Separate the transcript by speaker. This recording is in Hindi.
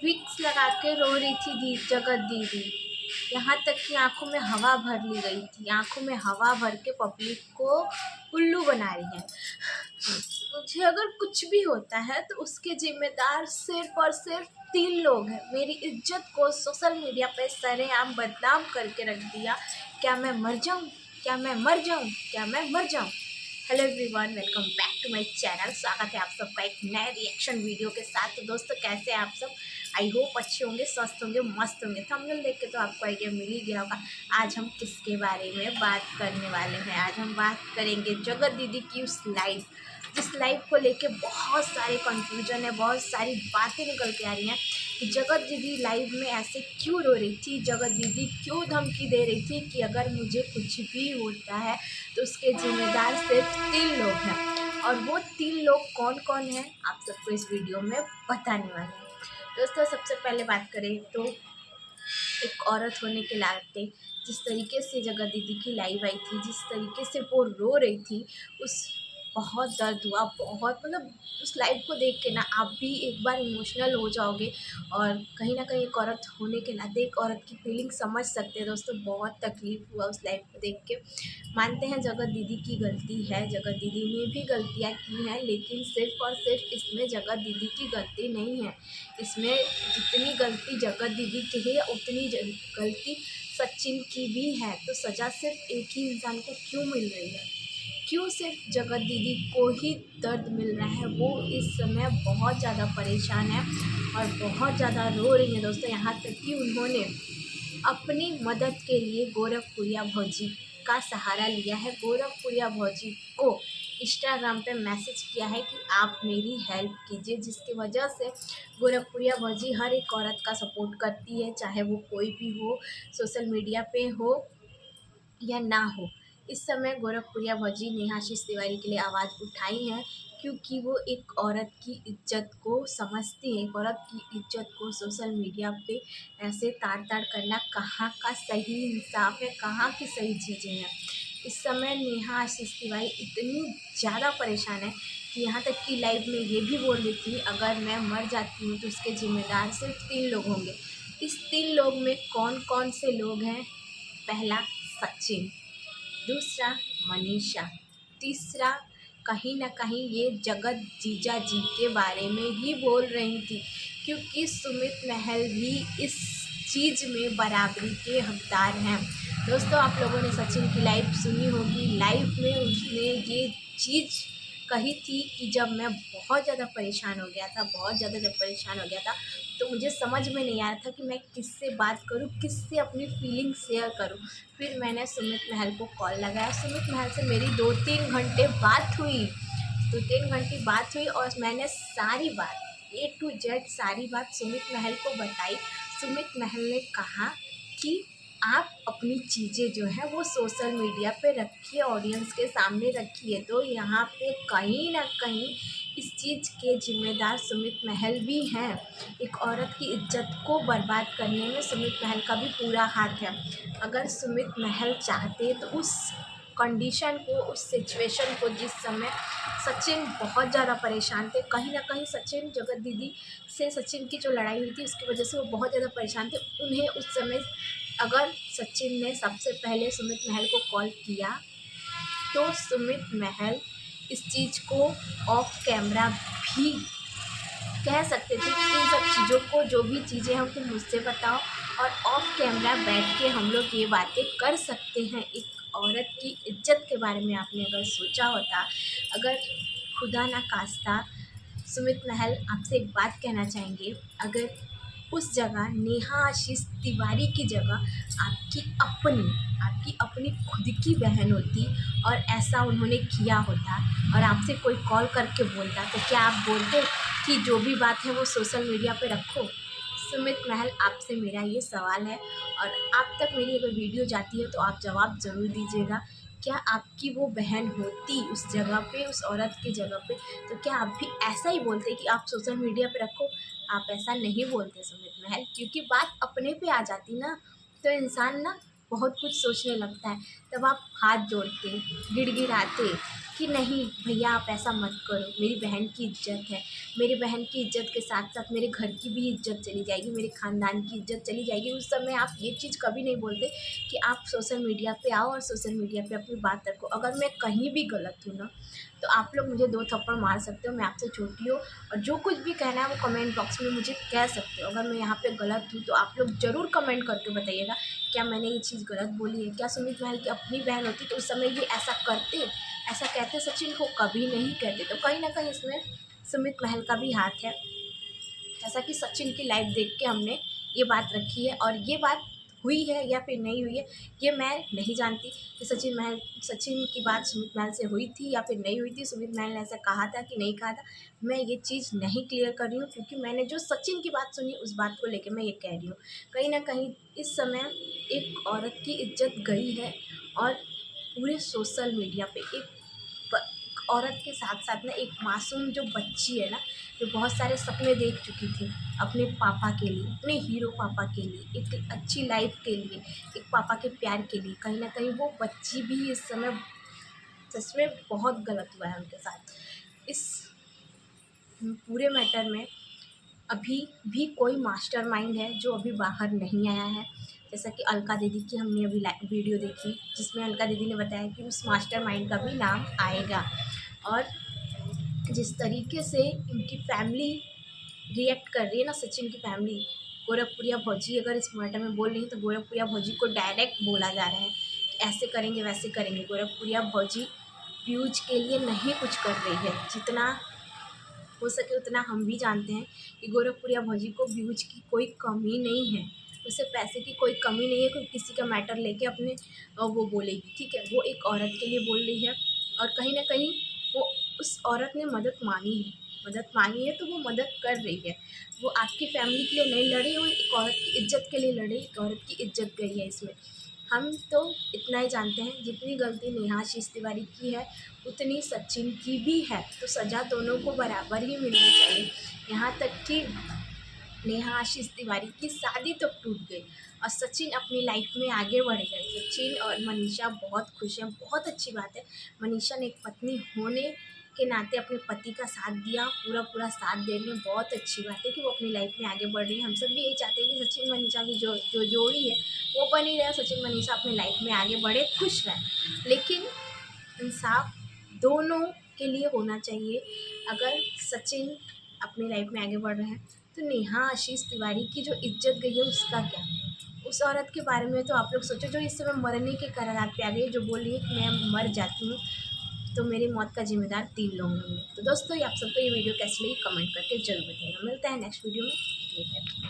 Speaker 1: विक्स लगा के रो रही थी जगत दीदी। यहाँ तक कि आंखों में हवा भर ली गई थी, आंखों में हवा भर के पब्लिक को उल्लू बना रही है। मुझे अगर कुछ भी होता है तो उसके जिम्मेदार सिर्फ और सिर्फ 3 लोग हैं। मेरी इज्जत को सोशल मीडिया पे सरेआम बदनाम करके रख दिया। क्या मैं मर जाऊँ? क्या मैं मर जाऊँ? क्या मैं मर जाऊँ? Hello everyone, welcome back to my channel. स्वागत है आप सबका एक नए रिएक्शन वीडियो के साथ। तो दोस्तों, कैसे हैं आप सब? आई होप अच्छे होंगे, स्वस्थ होंगे, मस्त होंगे। थंबनेल देख के तो आपको आइडिया मिल ही गया होगा आज हम किसके बारे में बात करने वाले हैं। आज हम बात करेंगे जगत दीदी की उस लाइव, जिस लाइव को लेके बहुत सारे कंफ्यूजन है, बहुत सारी बातें निकल के आ रही हैं कि जगत दीदी लाइव में ऐसे क्यों रो रही थी, जगत दीदी क्यों धमकी दे रही थी कि अगर मुझे कुछ भी होता है तो उसके जिम्मेदार सिर्फ 3 लोग हैं। और वो 3 लोग कौन कौन हैं आप सबको इस वीडियो में बताने वाले हैं। दोस्तों, सबसे पहले बात करें तो एक औरत होने के नाते जिस तरीके से जगत दीदी की लाइव आई थी, जिस तरीके से वो रो रही थी, उस बहुत दर्द हुआ। बहुत मतलब उस लाइव को देख के ना आप भी एक बार इमोशनल हो जाओगे और कहीं ना कहीं एक औरत होने के नाते एक औरत की फीलिंग समझ सकते हैं। दोस्तों, बहुत तकलीफ़ हुआ उस लाइव को देख के। मानते हैं जगत दीदी की गलती है, जगत दीदी ने भी गलतियाँ की हैं, लेकिन सिर्फ और सिर्फ इसमें जगत दीदी की गलती नहीं है। इसमें जितनी गलती जगत दीदी की है उतनी गलती सचिन की भी है। तो सज़ा सिर्फ एक ही इंसान को क्यों मिल रही है? क्यों सिर्फ जगत दीदी को ही दर्द मिल रहा है? वो इस समय बहुत ज़्यादा परेशान है और बहुत ज़्यादा रो रही है। दोस्तों, यहाँ तक कि उन्होंने अपनी मदद के लिए गोरखपुरिया भौजी का सहारा लिया है। गोरखपुरिया भौजी को इंस्टाग्राम पे मैसेज किया है कि आप मेरी हेल्प कीजिए, जिसकी वजह से गोरखपुरिया भौजी हर एक औरत का सपोर्ट करती है, चाहे वो कोई भी हो, सोशल मीडिया पे हो या ना हो। इस समय गोरखपुरिया भौजी नेहा आशीष तिवारी के लिए आवाज़ उठाई है, क्योंकि वो एक औरत की इज्जत को समझती है। एक औरत की इज्जत को सोशल मीडिया पे ऐसे ताड़-ताड़ करना कहाँ का सही इंसाफ है, कहाँ की सही चीज़ें हैं। इस समय नेहा आशीष तिवारी इतनी ज़्यादा परेशान है कि यहाँ तक कि लाइव में ये भी बोल रही थी, अगर मैं मर जाती हूँ तो उसके ज़िम्मेदार सिर्फ 3 लोग होंगे। इस 3 लोग में कौन-कौन से लोग हैं? पहला सचिन, दूसरा मनीषा, तीसरा कहीं न कहीं ये जगत जीजा जी के बारे में ही बोल रही थी, क्योंकि सुमित महल भी इस चीज़ में बराबरी के हकदार हैं। दोस्तों, आप लोगों ने सचिन की लाइव सुनी होगी। लाइव में उसने ये चीज़ कही थी कि जब मैं बहुत ज़्यादा परेशान हो गया था, बहुत ज़्यादा जब परेशान हो गया था तो मुझे समझ में नहीं आ रहा था कि मैं किससे बात करूं, किससे अपनी फीलिंग शेयर करूं। फिर मैंने सुमित महल को कॉल लगाया। सुमित महल से मेरी 2-3 घंटे बात हुई, 2-3 घंटे बात हुई और मैंने सारी बात A to Z सारी बात सुमित महल को बताई। सुमित महल ने कहा कि आप अपनी चीज़ें जो है वो सोशल मीडिया पे रखिए, ऑडियंस के सामने रखिए। तो यहाँ पे कहीं ना कहीं इस चीज़ के जिम्मेदार सुमित महल भी हैं। एक औरत की इज्जत को बर्बाद करने में सुमित महल का भी पूरा हाथ है। अगर सुमित महल चाहते तो उस कंडीशन को, उस सिचुएशन को, जिस समय सचिन बहुत ज़्यादा परेशान थे, कहीं ना कहीं सचिन, जगत दीदी से सचिन की जो लड़ाई हुई थी उसकी वजह से वो बहुत ज़्यादा परेशान थे। उन्हें उस समय अगर सचिन ने सबसे पहले सुमित महल को कॉल किया तो सुमित महल इस चीज़ को ऑफ कैमरा भी कह सकते थे कि इन सब चीज़ों को, जो भी चीज़ें हैं तुम मुझसे बताओ और ऑफ कैमरा बैठ के हम लोग ये बातें कर सकते हैं। एक औरत की इज्जत के बारे में आपने अगर सोचा होता, अगर खुदा ना खास्ता, सुमित महल आपसे एक बात कहना चाहेंगे, अगर उस जगह नेहा आशीष तिवारी की जगह आपकी अपनी खुद की बहन होती और ऐसा उन्होंने किया होता और आपसे कोई कॉल करके बोलता, तो क्या आप बोलते कि जो भी बात है वो सोशल मीडिया पे रखो? सुमित महल, आपसे मेरा ये सवाल है और आप तक मेरी अगर वीडियो जाती है तो आप जवाब ज़रूर दीजिएगा। क्या आपकी वो बहन होती उस जगह पे, उस औरत की जगह पे, तो क्या आप भी ऐसा ही बोलते कि आप सोशल मीडिया पे रखो? आप ऐसा नहीं बोलते सुमित महल, क्योंकि बात अपने पे आ जाती ना तो इंसान ना बहुत कुछ सोचने लगता है। तब आप हाथ जोड़ते, गिड़गिड़ाते कि नहीं भैया आप ऐसा मत करो, मेरी बहन की इज्जत है, मेरी बहन की इज्जत के साथ साथ मेरे घर की भी इज्जत चली जाएगी, मेरे ख़ानदान की इज्जत चली जाएगी। उस समय आप ये चीज़ कभी नहीं बोलते कि आप सोशल मीडिया पे आओ और सोशल मीडिया पे अपनी बात रखो। अगर मैं कहीं भी गलत हूँ ना, तो आप लोग मुझे 2 थप्पड़ मार सकते हो, मैं आपसे छोटी हूँ, और जो कुछ भी कहना है वो कमेंट बॉक्स में मुझे कह सकते हो। अगर मैं यहाँ पे गलत हूँ तो आप लोग ज़रूर कमेंट करके बताइएगा, क्या मैंने ये चीज़ गलत बोली है? क्या सुमित महल की अपनी बहन होती तो उस समय ये ऐसा करते, ऐसा कहते सचिन को? कभी नहीं कहते। तो कहीं न कहीं इसमें सुमित महल का भी हाथ है। जैसा कि सचिन की लाइव देख के हमने ये बात रखी है, और ये बात हुई है या फिर नहीं हुई है, ये मैं नहीं जानती कि सचिन की बात सुमित महल से हुई थी या फिर नहीं हुई थी, सुमित महल ने ऐसा कहा था कि नहीं कहा था। मैं ये चीज़ नहीं क्लियर कर रही हूँ, क्योंकि मैंने जो सचिन की बात सुनी उस बात को लेके मैं ये कह रही हूँ। कहीं न कहीं इस समय एक औरत की इज़्ज़त गई है, और पूरे सोशल मीडिया पे एक औरत के साथ-साथ ना एक मासूम जो बच्ची है ना, जो बहुत सारे सपने देख चुकी थी अपने पापा के लिए, अपने हीरो पापा के लिए, एक अच्छी लाइफ के लिए, एक पापा के प्यार के लिए, कहीं न कहीं वो बच्ची भी इस समय सच में बहुत गलत हुआ है उनके साथ। इस पूरे मैटर में अभी भी कोई मास्टरमाइंड है जो अभी बाहर नहीं आया है। जैसा कि अलका दीदी की हमने अभी वीडियो देखी, जिसमें अलका दीदी ने बताया कि उस मास्टरमाइंड का भी नाम आएगा। और जिस तरीके से इनकी फैमिली रिएक्ट कर रही है ना, सचिन की फैमिली, गोरखपुरिया भौजी अगर इस मैटर में बोल रही है तो गोरखपुरिया भौजी को डायरेक्ट बोला जा रहा है कि ऐसे करेंगे वैसे करेंगे। गोरखपुरिया भौजी व्यूज के लिए नहीं कुछ कर रही है, जितना हो सके उतना हम भी जानते हैं कि गोरखपुरिया भौजी को व्यूज की कोई कमी नहीं है, उसे पैसे की कोई कमी नहीं है। कोई किसी का मैटर लेके अपने वो बोलेगी, ठीक है, वो एक औरत के लिए बोल रही है, और कहीं ना कहीं वो उस औरत ने मदद मांगी है तो वो मदद कर रही है। वो आपकी फैमिली के लिए नहीं लड़ी, वो एक औरत की इज्जत के लिए लड़ी, एक औरत की इज्जत गई है इसमें। हम तो इतना ही जानते हैं, जितनी गलती नेहा आशीष तिवारी की है उतनी सचिन की भी है, तो सज़ा दोनों को बराबर ही मिलनी चाहिए। यहाँ तक कि नेहा आशीष तिवारी की शादी तो टूट गई और सचिन अपनी लाइफ में आगे बढ़ गए। सचिन और मनीषा बहुत खुश हैं, बहुत अच्छी बात है। मनीषा ने एक पत्नी होने के नाते अपने पति का साथ दिया, पूरा साथ दे रही है, बहुत अच्छी बात है कि वो अपनी लाइफ में आगे बढ़ रही है। हम सब भी यही चाहते हैं कि सचिन मनीषा की जो जोड़ी है वो बनी रहे, सचिन मनीषा अपनी लाइफ में आगे बढ़े, खुश रहें। लेकिन इंसाफ दोनों के लिए होना चाहिए। अगर सचिन अपनी लाइफ में आगे बढ़ रहे हैं तो नेहा आशीष तिवारी की जो इज्जत गई है उसका क्या? उस औरत के बारे में तो आप लोग सोचो, जो इस समय मरने के कगार पे आ गई, जो बोल रही है कि मैं मर जाती हूँ तो मेरी मौत का जिम्मेदार 3 लोग होंगे। तो दोस्तों, आप सबको ये वीडियो कैसी लगी कमेंट करके जरूर बताइएगा। मिलते हैं नेक्स्ट वीडियो में। ठीक है।